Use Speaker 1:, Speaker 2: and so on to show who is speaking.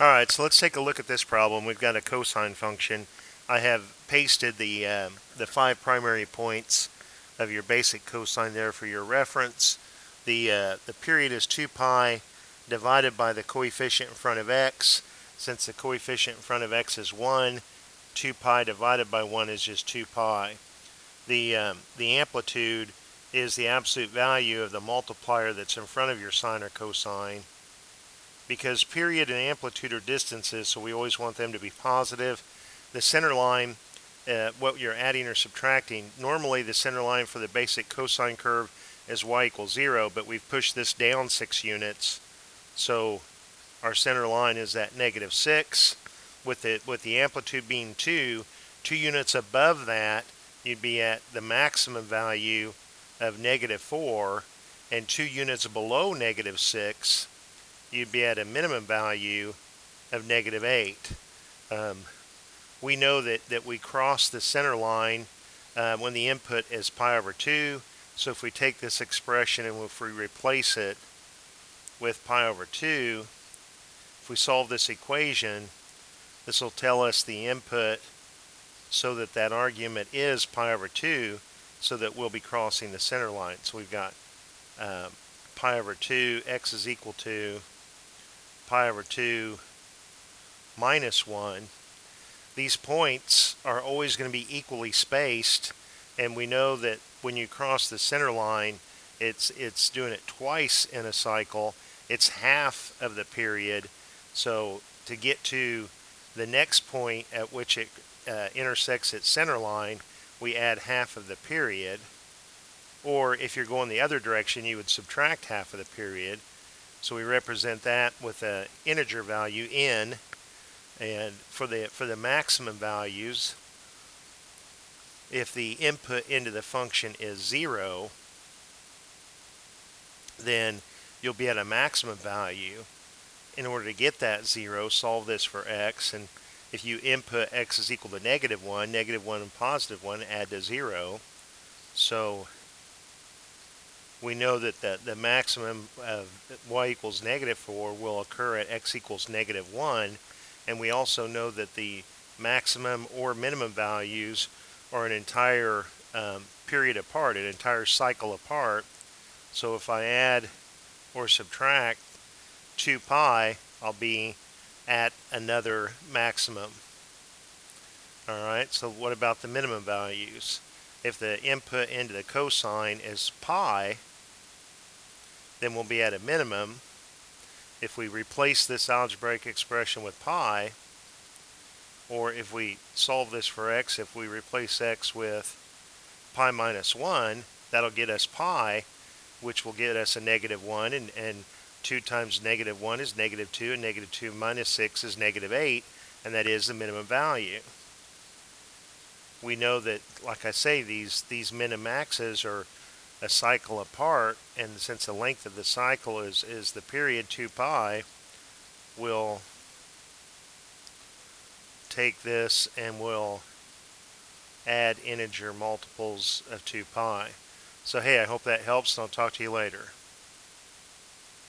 Speaker 1: Alright, so let's take a look at this problem. We've got a cosine function. I have pasted the 5 primary points of your basic cosine there for your reference. The period is 2 pi divided by the coefficient in front of x. Since the coefficient in front of x is 1, 2 pi divided by 1 is just 2 pi. The amplitude is the absolute value of the multiplier that's in front of your sine or cosine. Because period and amplitude are distances, so we always want them to be positive. The center line, what you're adding or subtracting, normally the center line for the basic cosine curve is y equals 0, but we've pushed this down 6 units, so our center line is at -6. With the amplitude being 2 units above that, you'd be at the maximum value of -4, and 2 units below -6, you'd be at a minimum value of -8. We know that we cross the center line when the input is pi over 2. So if we take this expression and if we replace it with pi over 2, if we solve this equation, this will tell us the input so that argument is pi over 2, so that we'll be crossing the center line. So we've got pi over 2, x is equal to pi over 2 minus 1. These points are always going to be equally spaced, and we know that when you cross the center line, it's doing it twice in a cycle. It's half of the period. So to get to the next point at which it intersects its center line, we add half of the period. Or if you're going the other direction, you would subtract half of the period. So we represent that with an integer value n, and for the maximum values, if the input into the function is 0, then you'll be at a maximum value. In order to get that 0, solve this for x, and if you input x is equal to -1, -1 and +1 add to 0. So we know that the maximum of y equals -4 will occur at x equals -1, and we also know that the maximum or minimum values are an entire period apart, an entire cycle apart. So if I add or subtract 2 pi, I'll be at another maximum. Alright, so what about the minimum values? If the input into the cosine is pi, then we'll be at a minimum. If we replace this algebraic expression with pi, or if we solve this for x, if we replace x with pi minus 1, that'll get us pi, which will get us a -1, and 2 times -1 is -2, and -2 minus 6 is -8, and that is the minimum value. We know that, like I say, these min and maxes are a cycle apart, and since the length of the cycle is the period 2 pi, we'll take this and we'll add integer multiples of 2 pi. So hey, I hope that helps, and I'll talk to you later.